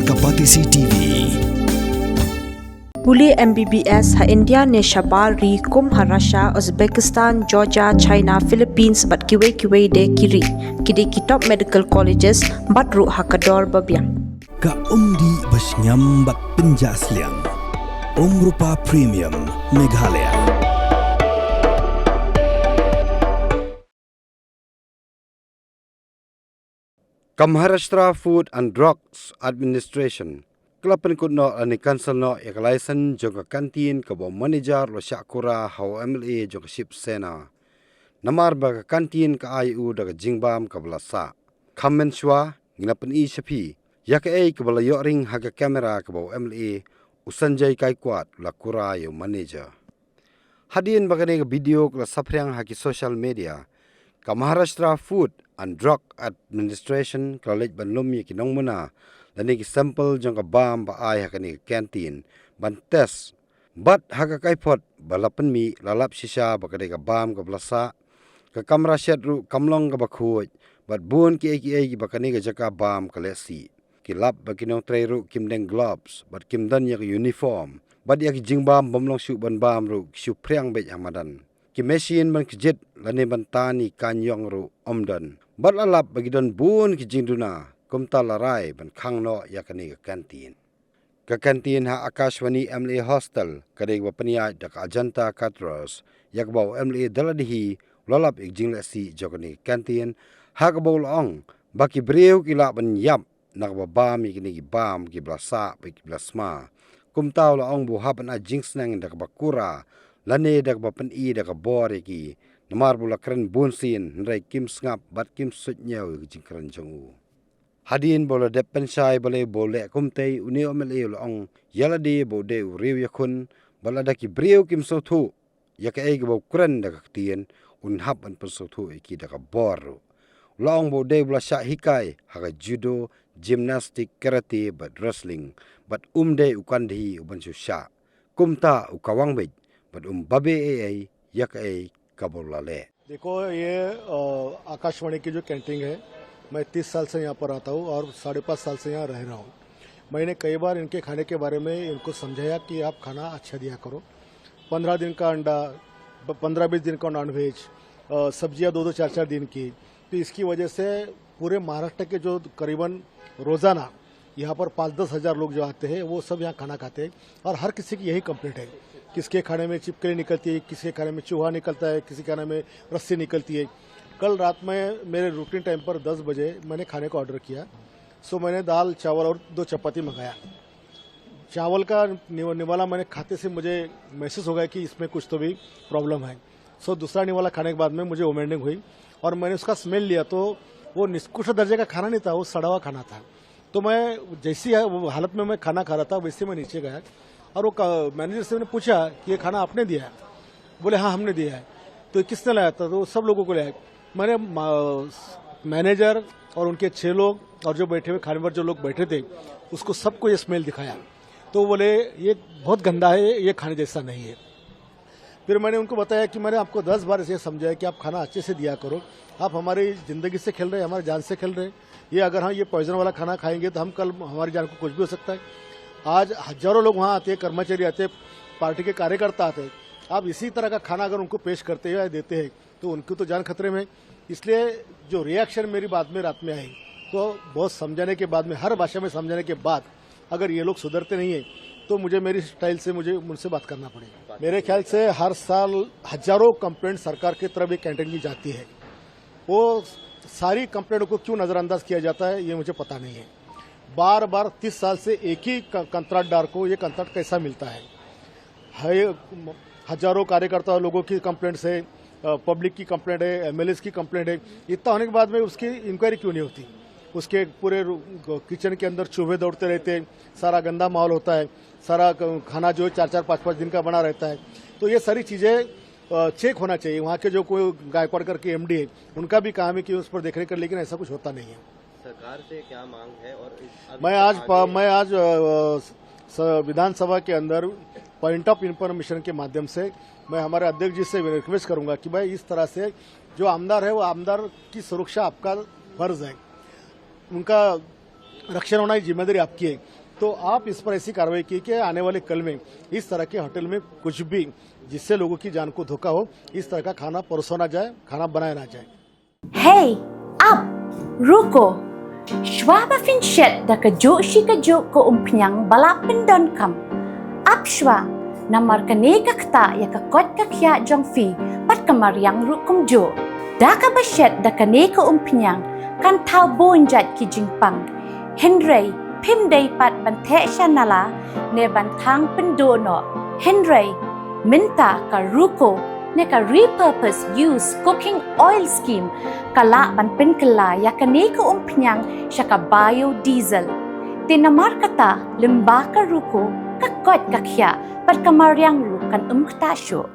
Kapatisi TV. Puli MBBS ha India ne Shabal ri Russia, Uzbekistan, Georgia, China, Philippines bat kiwe de kiri kidi kitop medical colleges bat ru hakador babiang. Ka umdi basnyam bat penjasliang. Rupa Premium Meghalaya. Maharashtra Food and Drugs Administration Kelapan kudno ani kansel no ek license jongka kantin kabo manager lo syakura hau MLA jongka Ship Sena. Namar baga kantin ka IU daga jingbam kabala sa. Kamen shwa nginapan I shapi. Yaka kabala yoring haga kamera kabo MLA usanjay kaikwat la kura yo manager. Hadian baga nega video kala sapriang haki social media. Ka Maharashtra Food and Drug Administration college banlum ye kinong muna lani ki sample jong ka bam ba ai hakani canteen ban test bat haka kaipot balapan mi lalap shisha ba ka bam ka blasa ka kamera shet ru kamlong ka bakhuj bat bun ki ki ba kani ka jaka bam ka lesi ki lap ba kinong tray ru kimdeng gloves bat kimdan yak uniform bat yak jingbam bomlong shu ban bam ru shu priang be hamadan ki machine ban kjit lani ban tani kanyong ru omdan bat lalap bagi don bun ki jingduna kumta larai ban khangno yakani ka kantin ka kantin ha Akashwani MLA hostel kadeg ba paniya dak Ajanta Katros yakbaw MLA daladihi lalap ik jinglasi jokani kantin ha kabaw ong baki breu kila ban yap nakba bam ikini bam ki blasa ki blasma kumta la ong bu haban a jingsnang dak bakura lane dak ba pan I dak bor ki namar bula kren bunsin rai kim ngap bat kim sutnyau jingkran jongu hadin bola de pensai bole bole kumtei uni omel ong yalade bode riu yakun bala daki breu kim sothu yaka eg bo kren dak tien un hab an persothu ki dak bor long bode bula sha hikai haga judo gymnastic karate but wrestling but umde ukandhi uban sha kumta ukawang be but babe ai yaka ai कबूलाले देखो ये आकाशवाणी की जो कैंटीन है मैं 30 साल से यहाँ पर आता हूँ और 5.5 साल से यहाँ रह रहा हूँ। मैंने कई बार इनके खाने के बारे में इनको समझाया कि आप खाना अच्छा दिया करो 15 दिन का अंडा 15-20 दिन का नॉनवेज सब्जियाँ 2-2 4-4 दिन की तो इसकी वजह से पूरे महाराष्ट्र के जो करीबन रोज़ाना यहाँ पर 5-10 हज़ार लोग जो आते हैं वो सब यहाँ खाना खाते हैं और हर किसी की यही कंप्लेंट है किसके खाने में चिपकली निकलती है किसके खाने में चूहा निकलता है किसी खाने में रस्सी निकलती है। कल रात में मेरे रूटीन टाइम पर 10 बजे मैंने खाने का ऑर्डर किया सो मैंने दाल चावल और 2 चपाती मंगाया। चावल का निवाला मैंने खाते से मुझे महसूस हो गया कि इसमें कुछ तो भी प्रॉब्लम है। सो दूसरा निवाला खाने के बाद में मुझे वोमिटिंग हुई और मैंने उसका स्मेल लिया तो वो निष्कृष्ट दर्जे का खाना नहीं था, वो सड़ा हुआ खाना था। तो मैं जैसी हालत में मैं खाना खा रहा था वैसे मैं नीचे गया और वो मैनेजर से मैंने पूछा कि ये खाना आपने दिया है? बोले हाँ हमने दिया है। तो किसने लाया था? तो सब लोगों को लाया। मैंने मैनेजर और उनके 6 लोग और जो बैठे हुए खाने पर जो लोग बैठे थे उसको सबको ये स्मेल दिखाया। तो बोले ये बहुत गंदा है, ये खाने जैसा नहीं है। फिर मैंने उनको बताया कि मैंने आपको 10 बार ऐसे समझाया कि आप खाना अच्छे से दिया करो, आप हमारी ज़िंदगी से खेल रहे हैं, हमारी जान से खेल रहे हैं। ये अगर हम ये पॉइजन वाला खाना खाएंगे तो हम कल हमारी जान को कुछ भी हो सकता है। आज हजारों लोग वहाँ आते हैं, कर्मचारी आते हैं, पार्टी के कार्यकर्ता आते हैं। आप इसी तरह का खाना अगर उनको पेश करते हैं या देते हैं तो उनकी तो जान खतरे में। इसलिए जो रिएक्शन मेरी बात में रात में आई तो बहुत समझाने के बाद में हर भाषा में समझाने के बाद अगर ये लोग सुधरते नहीं है तो मुझे मेरी स्टाइल से मुझे उनसे बात करना पड़ेगा। मेरे ख्याल से हर साल हजारों कंप्लेंट सरकार की तरफ एक कैंटीन की जाती है। वो सारी कंप्लेंटों को क्यों नजरअंदाज किया जाता है ये मुझे पता नहीं है। बार बार 30 साल से एक ही कंत्राटदार को ये कंत्राट कैसा मिलता है? हजारों कार्यकर्ता लोगों की कंप्लेंट्स है, पब्लिक की कंप्लेंट है, एमएलएस की कंप्लेंट है। इतना होने के बाद में उसकी इंक्वायरी क्यों नहीं होती? उसके पूरे किचन के अंदर चूहे दौड़ते रहते हैं, सारा गंदा माहौल होता है, सारा खाना जो है 4-4 5-5 दिन का बना रहता है। तो ये सारी चीजें चेक होना चाहिए। वहाँ के जो कोई गायकवाड़ करके एमडी है उनका भी काम है कि उस पर देखरेख कर, लेकिन ऐसा कुछ होता नहीं है। सरकार से क्या मांग है? और मैं आज विधानसभा के अंदर पॉइंट ऑफ इंफॉर्मेशन के माध्यम से मैं हमारे अध्यक्ष जी से रिक्वेस्ट करूंगा कि भाई इस तरह से जो आमदार है वो आमदार की सुरक्षा आपका फर्ज है। उनका रक्षण होना, जिम्मेदारी आपकी है। तो आप इस पर ऐसी कार्रवाई की कि आने वाले कल में इस तरह के होटल में कुछ भी जिससे लोगों की जान को धोखा हो, इस तरह का खाना परोसा ना जाए, खाना बनाया ना जाए। Hey, up, ruko. Schwaba finchet da kajo shikajo ko umpiang balapin don kam. Up schwa, namar kaneka kta ya kakot kakya jong fi, pat kamariang rukum jo. Da ka bashet da kaneka umpiang, kan tau bonjat ki jingpang. Henry, pim day pat bante shanala, ne bantang pendono. Henry, minta ka ruko, ne ka repurpose use cooking oil scheme kala ban pen kala ya kane ko umpnyang siya ka biodiesel. Tinamar kata limba ka ruko kakot kakya pat kamaryang rukan ktasyo.